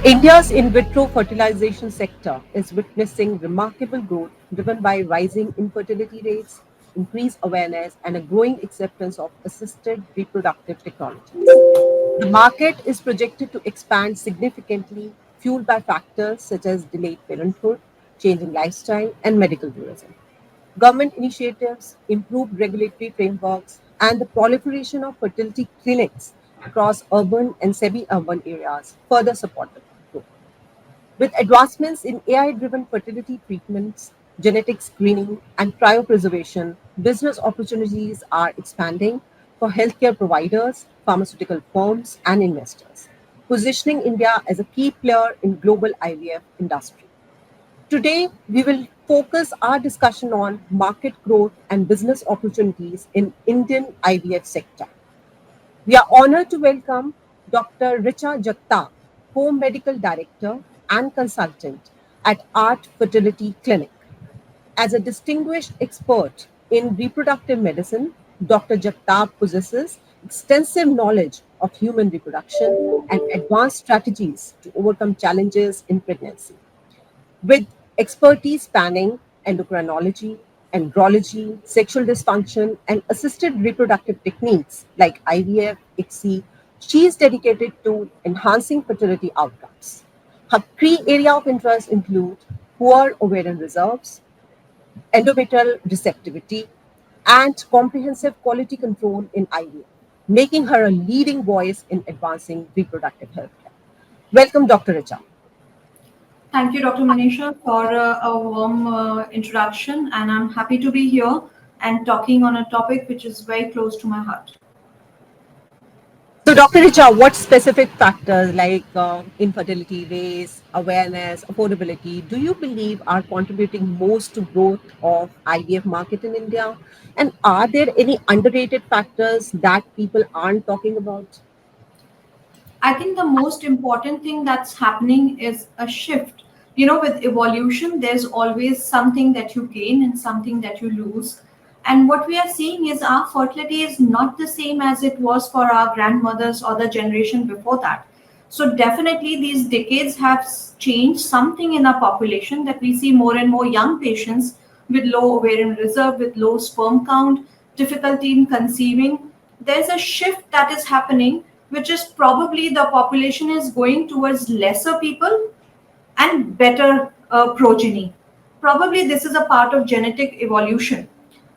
India's in vitro fertilization sector is witnessing remarkable growth driven by rising infertility rates, increased awareness, and a growing acceptance of assisted reproductive technologies. The market is projected to expand significantly, fueled by factors such as delayed parenthood, changing lifestyle, and medical tourism. Government initiatives, improved regulatory frameworks, and the proliferation of fertility clinics across urban and semi urban areas further support the growth. With advancements in AI driven fertility treatments, genetic screening, and cryopreservation, business opportunities are expanding for healthcare providers, pharmaceutical firms, and investors, positioning India as a key player in global IVF industry. Today, we will focus our discussion on market growth and business opportunities in Indian IVF sector. We are honored to welcome Dr. Richa Jagtap, Home Medical Director and Consultant at ART Fertility Clinic. As a distinguished expert in reproductive medicine, Dr. Jagtap possesses extensive knowledge of human reproduction and advanced strategies to overcome challenges in pregnancy. With expertise spanning endocrinology, andrology, sexual dysfunction, and assisted reproductive techniques like IVF, ICSI, she is dedicated to enhancing fertility outcomes. Her key area of interest include poor ovarian reserves, endometrial receptivity, and comprehensive quality control in IVF, making her a leading voice in advancing reproductive health care. Welcome, Dr. Richa. Thank you, Dr. Manisha, for a warm introduction, and I'm happy to be here and talking on a topic which is very close to my heart. So, Dr. Richa, what specific factors like infertility rates, awareness, affordability do you believe are contributing most to growth of IVF market in India? And are there any underrated factors that people aren't talking about? I think the most important thing that's happening is a shift. You know, with evolution, there's always something that you gain and something that you lose. And what we are seeing is our fertility is not the same as it was for our grandmothers or the generation before that. So, definitely, these decades have changed something in our population that we see more and more young patients with low ovarian reserve, with low sperm count, difficulty in conceiving. There's a shift that is happening, which is probably the population is going towards lesser people and better progeny. Probably this is a part of genetic evolution.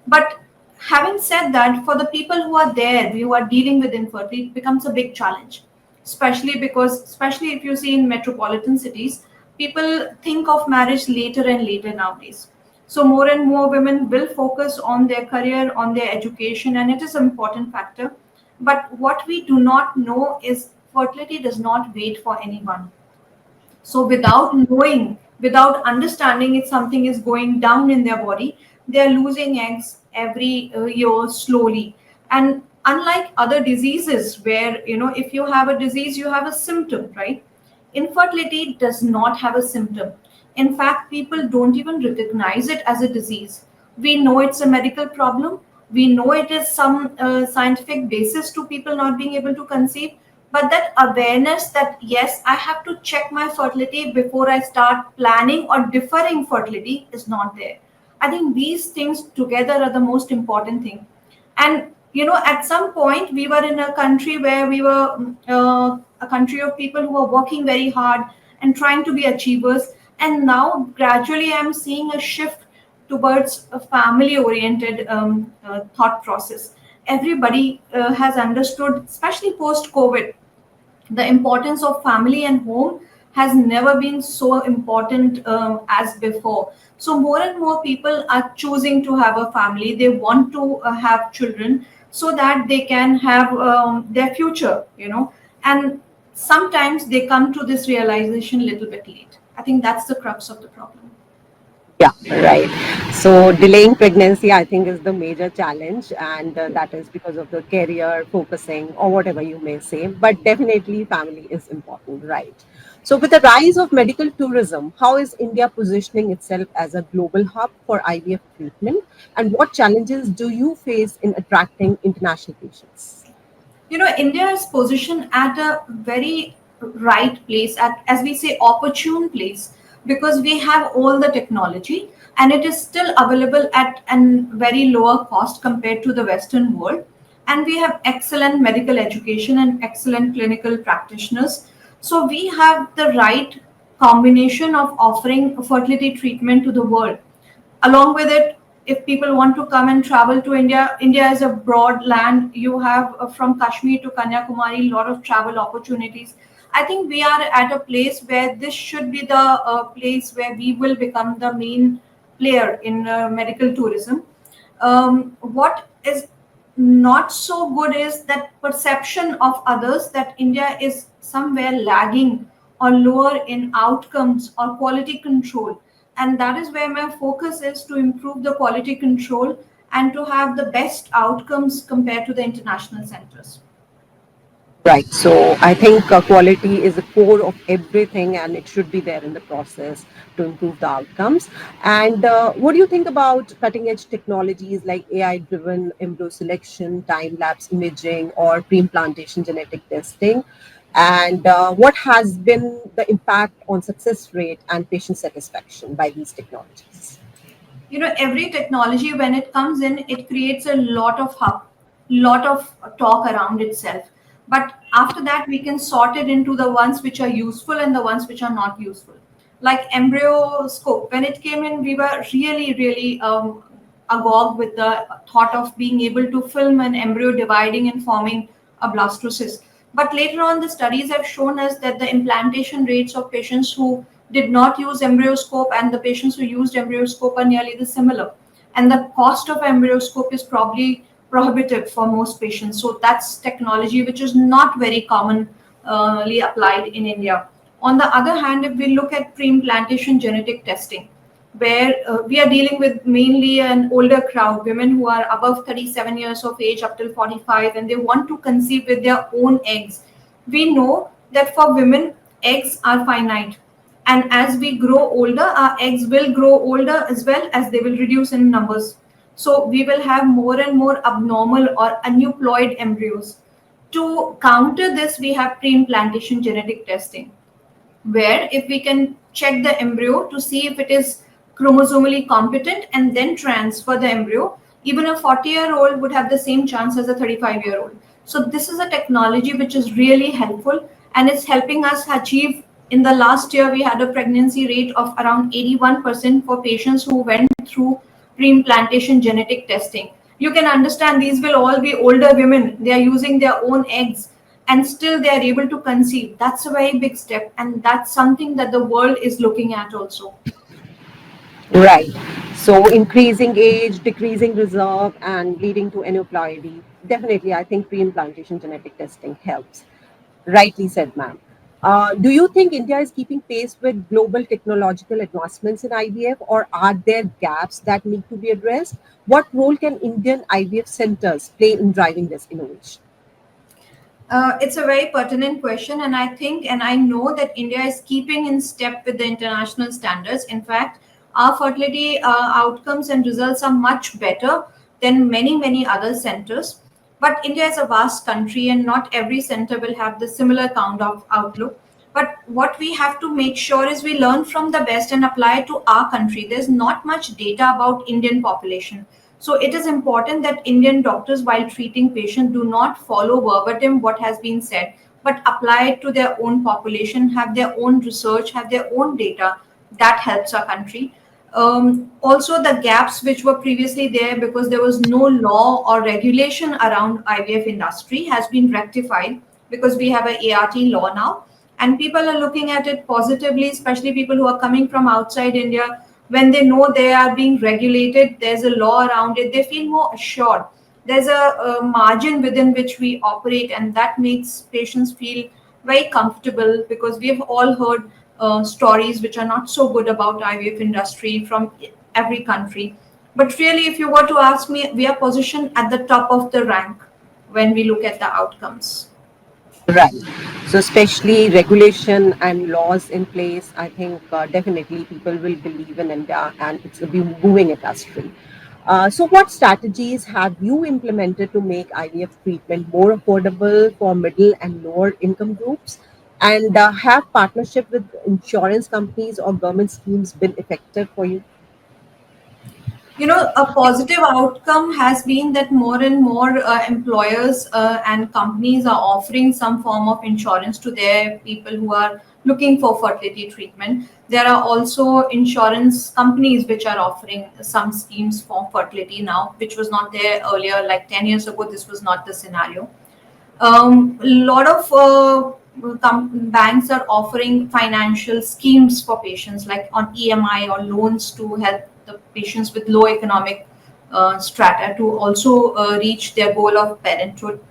But having said that, for the people who are there, who are dealing with infertility, it becomes a big challenge, especially if you see in metropolitan cities, people think of marriage later and later nowadays. So more and more women will focus on their career, on their education, and it is an important factor. But what we do not know is fertility does not wait for anyone. So without knowing, without understanding if something is going down in their body, they are losing eggs every year slowly. And unlike other diseases where, you know, if you have a disease, you have a symptom, right? Infertility does not have a symptom. In fact, people don't even recognize it as a disease. We know it's a medical problem. We know it is some scientific basis to people not being able to conceive, but that awareness that yes, I have to check my fertility before I start planning or deferring fertility is not there. I think these things together are the most important thing. And you know, at some point we were in a country where we were a country of people who are working very hard and trying to be achievers, and now gradually I'm seeing a shift towards a family oriented thought process. Everybody has understood, especially post COVID, the importance of family and home has never been so important as before. So more and more people are choosing to have a family. They want to have children so that they can have their future, you know. And sometimes they come to this realization a little bit late. I think that's the crux of the problem. Yeah, right. So delaying pregnancy, I think, is the major challenge, and that is because of the career focusing or whatever you may say. But definitely, family is important, right? So, with the rise of medical tourism, how is India positioning itself as a global hub for IVF treatment? And what challenges do you face in attracting international patients? India is positioned at a very right place, at, as we say, opportune place, because we have all the technology and it is still available at a very lower cost compared to the Western world. And we have excellent medical education and excellent clinical practitioners. So we have the right combination of offering fertility treatment to the world. Along with it, if people want to come and travel to India, India is a broad land. You have from Kashmir to Kanyakumari, a lot of travel opportunities. I think we are at a place where this should be the place where we will become the main player in medical tourism. What is not so good is that perception of others that India is somewhere lagging or lower in outcomes or quality control. And that is where my focus is, to improve the quality control and to have the best outcomes compared to the international centers. Right. So I think quality is the core of everything and it should be there in the process to improve the outcomes. And what do you think about cutting edge technologies like AI driven embryo selection, time lapse imaging, or pre implantation genetic testing? And what has been the impact on success rate and patient satisfaction by these technologies? Every technology, when it comes in, it creates a lot of talk around itself, but after that we can sort it into the ones which are useful and the ones which are not useful. Like embryo scope, when it came in, we were really agog with the thought of being able to film an embryo dividing and forming a blastocyst. But later on, the studies have shown us that the implantation rates of patients who did not use embryoscope and the patients who used embryoscope are nearly the similar. And the cost of embryoscope is probably prohibitive for most patients. So that's technology which is not very commonly applied in India. On the other hand, if we look at pre-implantation genetic testing, where we are dealing with mainly an older crowd, women who are above 37 years of age up till 45, and they want to conceive with their own eggs. We know that for women, eggs are finite. And as we grow older, our eggs will grow older as well as they will reduce in numbers. So we will have more and more abnormal or aneuploid embryos. To counter this, we have pre-implantation genetic testing, where if we can check the embryo to see if it is chromosomally competent and then transfer the embryo, even a 40-year-old would have the same chance as a 35-year-old. So this is a technology which is really helpful and it's helping us achieve. In the last year, we had a pregnancy rate of around 81% for patients who went through pre-implantation genetic testing. You can understand these will all be older women. They are using their own eggs and still they are able to conceive. That's a very big step, and that's something that the world is looking at also. Right. So increasing age, decreasing reserve, and leading to aneuploidy. Definitely, I think pre-implantation genetic testing helps. Rightly said, ma'am. Do you think India is keeping pace with global technological advancements in IVF, or are there gaps that need to be addressed? What role can Indian IVF centers play in driving this innovation? It's a very pertinent question, and I think and I know that India is keeping in step with the international standards. In fact, our fertility outcomes and results are much better than many other centers. But India is a vast country, and not every center will have the similar kind of outlook. But what we have to make sure is we learn from the best and apply it to our country. There's not much data about Indian population. So it is important that Indian doctors, while treating patients, do not follow verbatim what has been said, but apply it to their own population, have their own research, have their own data. That helps our country. Also, the gaps which were previously there because there was no law or regulation around IVF industry has been rectified because we have a ART law now, and people are looking at it positively, especially people who are coming from outside India. When they know they are being regulated, there's a law around it, they feel more assured. There's a margin within which we operate, and that makes patients feel very comfortable, because we have all heard stories which are not so good about IVF industry from every country. But really, if you were to ask me, we are positioned at the top of the rank when we look at the outcomes. Right. So, especially regulation and laws in place, I think definitely people will believe in India and it's a booming industry. So, what strategies have you implemented to make IVF treatment more affordable for middle and lower income groups? And have partnership with insurance companies or government schemes been effective for you? A positive outcome has been that more and more employers and companies are offering some form of insurance to their people who are looking for fertility treatment. There are also insurance companies which are offering some schemes for fertility now, which was not there earlier. Like 10 years ago, this was not the scenario. A lot of banks are offering financial schemes for patients, like on EMI or loans, to help the patients with low economic strata to also reach their goal of parenthood.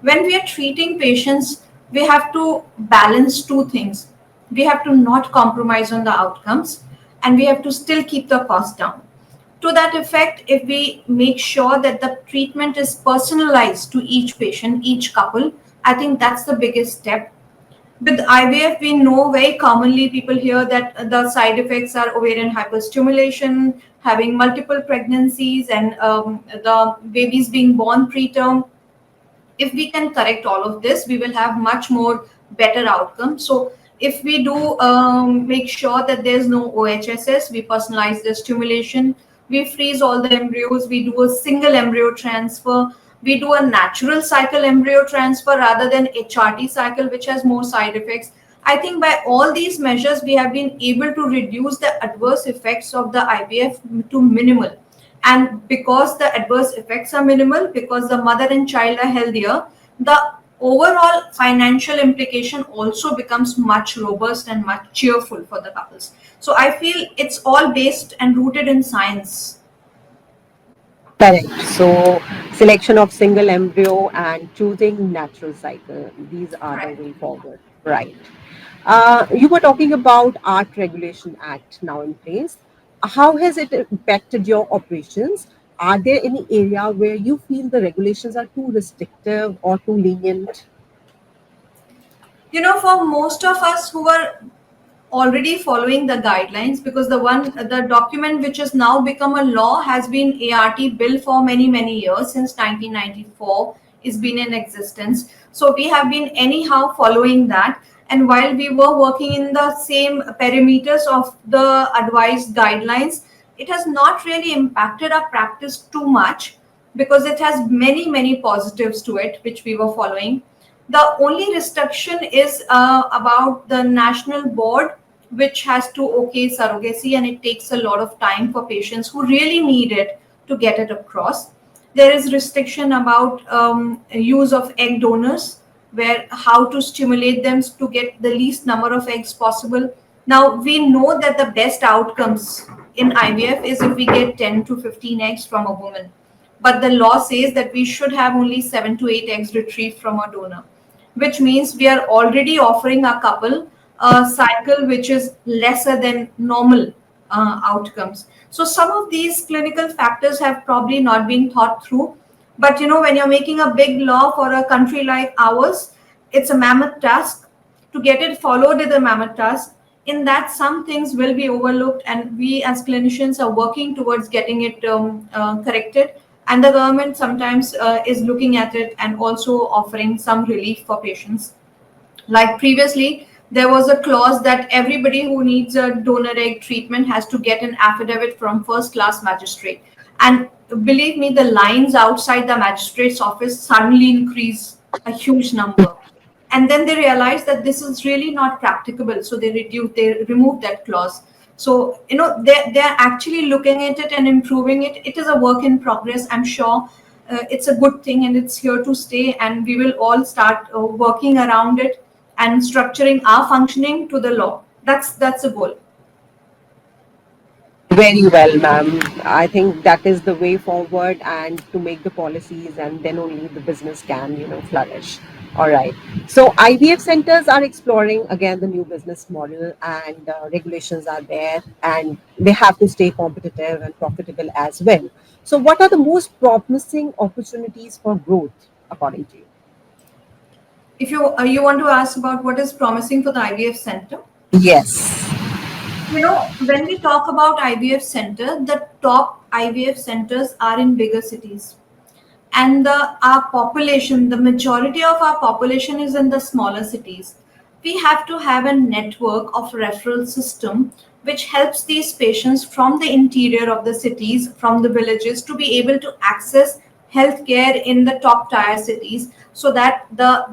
When we are treating patients, we have to balance two things. We have to not compromise on the outcomes, and we have to still keep the cost down. To that effect, if we make sure that the treatment is personalized to each patient, each couple, I think that's the biggest step. With IVF, we know very commonly people hear that the side effects are ovarian hyperstimulation, having multiple pregnancies, and the babies being born preterm. If we can correct all of this, we will have much more better outcome. So if we do make sure that there's no OHSS, we personalize the stimulation, we freeze all the embryos, we do a single embryo transfer, we do a natural cycle embryo transfer rather than HRT cycle, which has more side effects. I think by all these measures, we have been able to reduce the adverse effects of the IVF to minimal. And because the adverse effects are minimal, because the mother and child are healthier, the overall financial implication also becomes much robust and much cheerful for the couples. So I feel it's all based and rooted in science. Correct. So, selection of single embryo and choosing natural cycle. These are the Right. way forward. Right. You were talking about Art Regulation Act now in place. How has it impacted your operations? Are there any area where you feel the regulations are too restrictive or too lenient? For most of us who are already following the guidelines, because the document which has now become a law has been ART bill for many years, since 1994 is been in existence. So we have been anyhow following that, and while we were working in the same perimeters of the advised guidelines, it has not really impacted our practice too much, because it has many positives to it which we were following. The only restriction is about the national board, which has to okay surrogacy, and it takes a lot of time for patients who really need it to get it across. There is restriction about use of egg donors, where how to stimulate them to get the least number of eggs possible. Now we know that the best outcomes in IVF is if we get 10 to 15 eggs from a woman, but the law says that we should have only 7 to 8 eggs retrieved from a donor, which means we are already offering a couple a cycle which is lesser than normal outcomes. So some of these clinical factors have probably not been thought through. But when you're making a big law for a country like ours, it's a mammoth task. To get it followed is a mammoth task. In that, some things will be overlooked, and we as clinicians are working towards getting it corrected. And the government sometimes is looking at it and also offering some relief for patients. Like previously, there was a clause that everybody who needs a donor egg treatment has to get an affidavit from first class magistrate. And believe me, the lines outside the magistrate's office suddenly increase a huge number. And then they realized that this is really not practicable, so they removed that clause. So they're actually looking at it and improving it. It is a work in progress, I'm sure. It's a good thing, and it's here to stay, and we will all start working around it and structuring our functioning to the law. That's the goal. Very well, ma'am. I think that is the way forward, and to make the policies, and then only the business can, flourish. All right. So IVF centers are exploring again the new business model, and regulations are there, and they have to stay competitive and profitable as well. So, what are the most promising opportunities for growth, according to you? If you want to ask about what is promising for the IVF center, Yes. when we talk about IVF center, the top IVF centers are in bigger cities, and our population, the majority of our population is in the smaller cities. We have to have a network of referral system which helps these patients from the interior of the cities, from the villages, to be able to access healthcare in the top tier cities, so that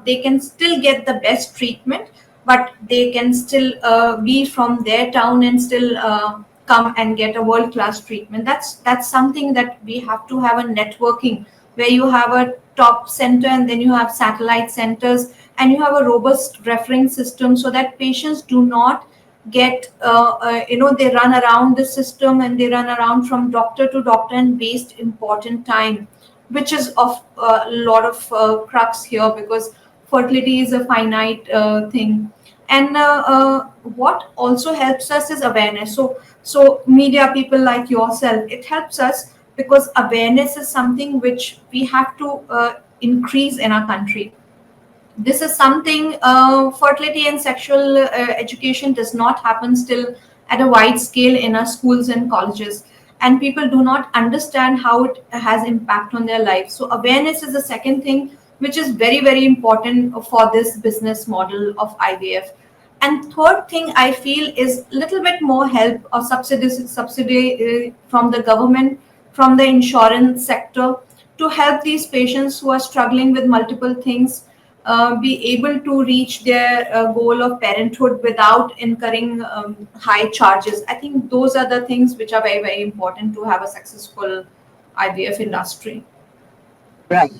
they can still get the best treatment, but they can still be from their town and still come and get a world class treatment. That's something that we have to have a networking, where you have a top center and then you have satellite centers, and you have a robust referring system, so that patients do not get they run around the system and they run around from doctor to doctor and waste important time, which is of a lot of crux here, because fertility is a finite thing. And what also helps us is awareness. So media people like yourself, it helps us, because awareness is something which we have to increase in our country. This is something, fertility and sexual education does not happen still at a wide scale in our schools and colleges, and people do not understand how it has impact on their life. So awareness is the second thing which is very very important for this business model of IVF. And third thing I feel is little bit more help or subsidy from the government, from the insurance sector, to help these patients who are struggling with multiple things be able to reach their goal of parenthood without incurring high charges. I think those are the things which are very very important to have a successful IVF industry. Right.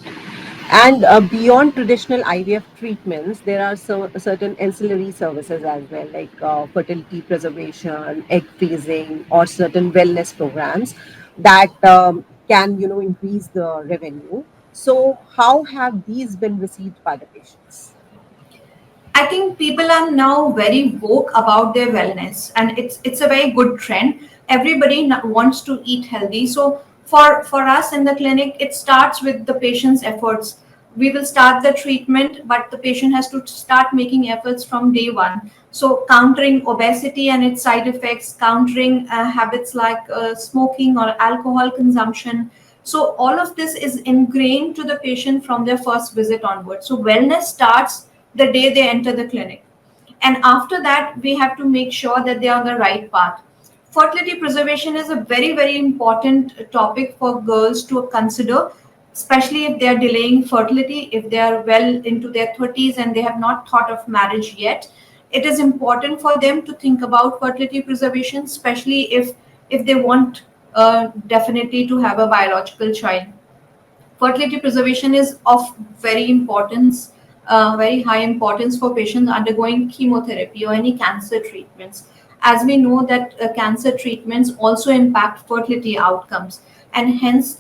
And beyond traditional IVF treatments, there are certain ancillary services as well, like fertility preservation, egg freezing, or certain wellness programs that can, increase the revenue. So, how have these been received by the patients? I think people are now very woke about their wellness, and it's a very good trend. Everybody wants to eat healthy. So for us in the clinic, it starts with the patient's efforts. We will start the treatment, but the patient has to start making efforts from day one. So countering obesity and its side effects, countering habits like smoking or alcohol consumption. So all of this is ingrained to the patient from their first visit onwards. So wellness starts the day they enter the clinic. And after that, we have to make sure that they are on the right path. Fertility preservation is a very, very important topic for girls to consider, especially if they are delaying fertility, if they are well into their 30s and they have not thought of marriage yet. It is important for them to think about fertility preservation, especially if they want definitely to have a biological child. Fertility preservation is of very importance, very high importance for patients undergoing chemotherapy or any cancer treatments, as we know that cancer treatments also impact fertility outcomes, and hence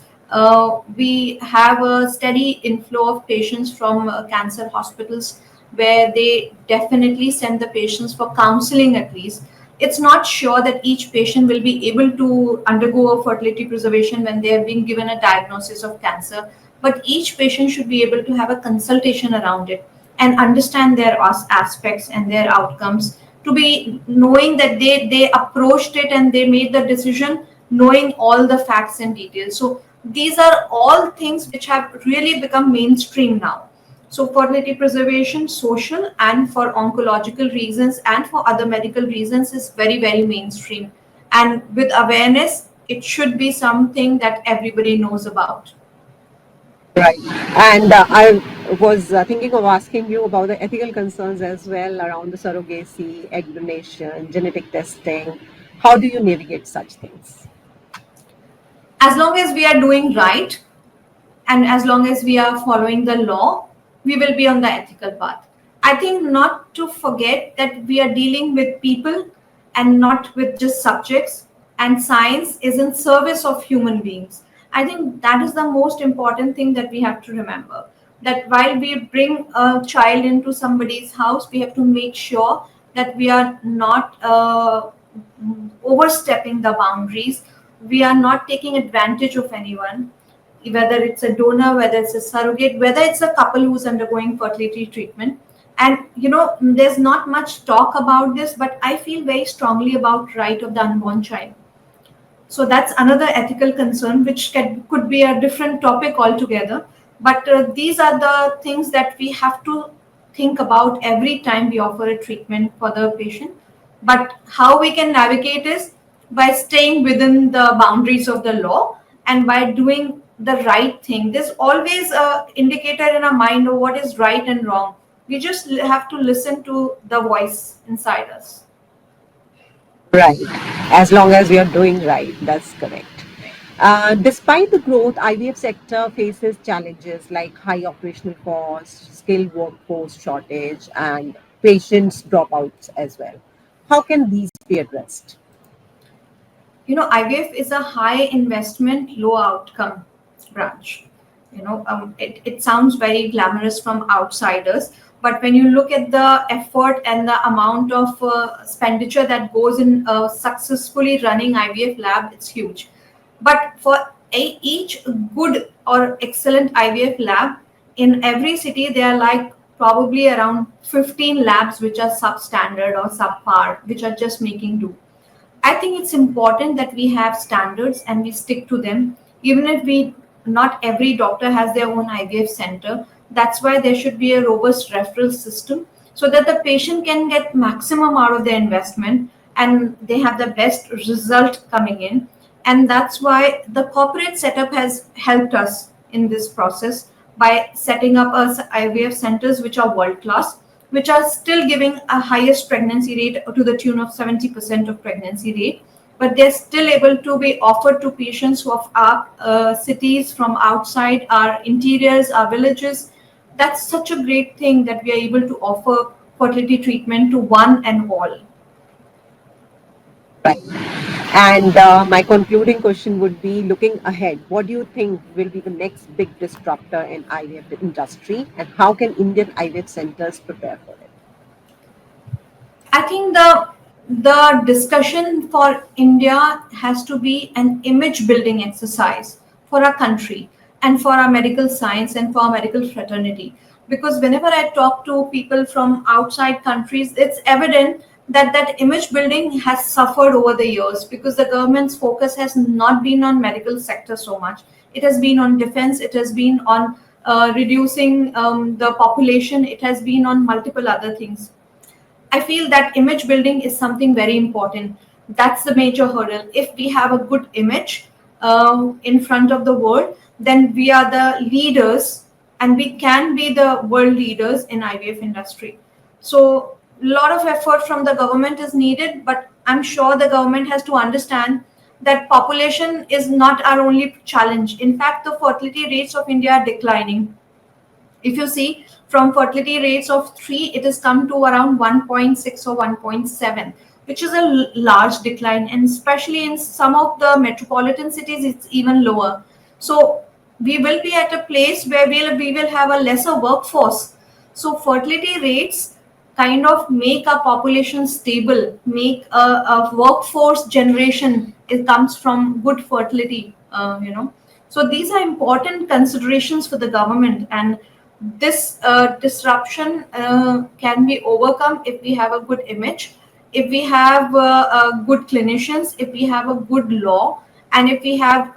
we have a steady inflow of patients from cancer hospitals, where they definitely send the patients for counseling at least. It's not sure that each patient will be able to undergo a fertility preservation when they have been given a diagnosis of cancer, but each patient should be able to have a consultation around it and understand their aspects and their outcomes, to be knowing that they approached it and they made the decision knowing all the facts and details. So these are all things which have really become mainstream now. So fertility preservation, social and for oncological reasons and for other medical reasons, is very, very mainstream. And with awareness, it should be something that everybody knows about. Right. And I was thinking of asking you about the ethical concerns as well around the surrogacy, egg donation, genetic testing. How do you navigate such things? As long as we are doing right, and as long as we are following the law, we will be on the ethical path. I think not to forget that we are dealing with people and not with just subjects, and science is in service of human beings. I think that is the most important thing that we have to remember, that while we bring a child into somebody's house, we have to make sure that we are not overstepping the boundaries, we are not taking advantage of anyone. whether it's a donor, whether it's a surrogate, whether it's a couple who's undergoing fertility treatment. And there's not much talk about this, but I feel very strongly about right of the unborn child. So that's another ethical concern, which could be a different topic altogether. But these are the things that we have to think about every time we offer a treatment for the patient. But how we can navigate is by staying within the boundaries of the law and by doing the right thing. There's always a indicator in our mind of what is right and wrong. We just have to listen to the voice inside us. Right. As long as we are doing right, that's correct. Despite the growth, IVF sector faces challenges like high operational costs, skilled workforce shortage, and patients dropouts as well. How can these be addressed? IVF is a high investment, low outcome branch. It sounds very glamorous from outsiders, but when you look at the effort and the amount of expenditure that goes in successfully running IVF lab, it's huge. But for each good or excellent IVF lab in every city, there are like probably around 15 labs which are substandard or subpar, which are just making do. I think it's important that we have standards and we stick to them, even if we not every doctor has their own IVF center. That's why there should be a robust referral system so that the patient can get maximum out of their investment and they have the best result coming in. And that's why the corporate setup has helped us in this process by setting up us IVF centers which are world class, which are still giving a highest pregnancy rate to the tune of 70% of pregnancy rate, but they're still able to be offered to patients who of our cities from outside our interiors, our villages. That's such a great thing that we are able to offer fertility treatment to one and all. Right. And my concluding question would be looking ahead, what do you think will be the next big disruptor in IVF industry and how can Indian IVF centers prepare for it? I think the discussion for India has to be an image building exercise for our country and for our medical science and for our medical fraternity. Because whenever I talk to people from outside countries, it's evident that that image building has suffered over the years because the government's focus has not been on medical sector so much. It has been on defense. It has been on reducing the population. It has been on multiple other things. I feel that image building is something very important. That's the major hurdle. If we have a good image in front of the world, then we are the leaders and we can be the world leaders in IVF industry. So a lot of effort from the government is needed, but I'm sure the government has to understand that population is not our only challenge. In fact, the fertility rates of India are declining. If you see from fertility rates of 3, it has come to around 1.6 or 1.7, which is a large decline, and especially in some of the metropolitan cities it's even lower. So we will be at a place where we will have a lesser workforce. So fertility rates kind of make our population stable, make a workforce generation. It comes from good fertility, so these are important considerations for the government, and this disruption can be overcome if we have a good image, if we have good clinicians, if we have a good law, and if we have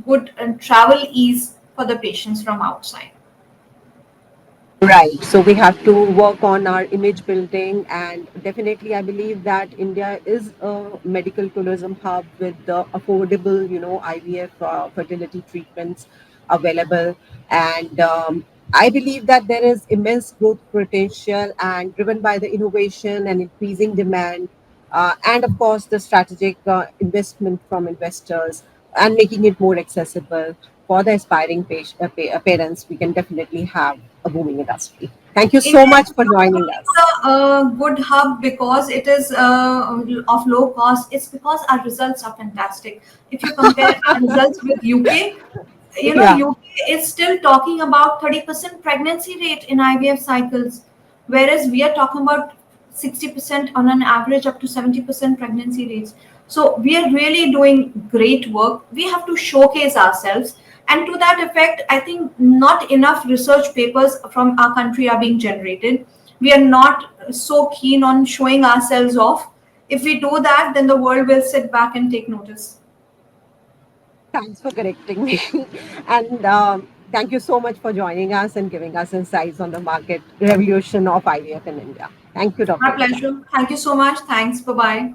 good travel ease for the patients from outside. Right. So we have to work on our image building, and definitely, I believe that India is a medical tourism hub with the affordable, IVF fertility treatments available. And I believe that there is immense growth potential, and driven by the innovation and increasing demand, and of course, the strategic investment from investors and making it more accessible for the aspiring parents, we can definitely have a booming industry. Thank you so India much is for not joining only us. a good hub because it is of low cost, it's because our results are fantastic. If you compare our results with UK, Yeah, UK is still talking about 30% pregnancy rate in IVF cycles, whereas we are talking about 60% on an average up to 70% pregnancy rates. So we are really doing great work. We have to showcase ourselves. And to that effect, I think not enough research papers from our country are being generated. We are not so keen on showing ourselves off. If we do that, then the world will sit back and take notice. Thanks for correcting me. And thank you so much for joining us and giving us insights on the market revolution of IVF in India. Thank you, Dr. Our Richa. pleasure. Thank you so much. Thanks. Bye bye.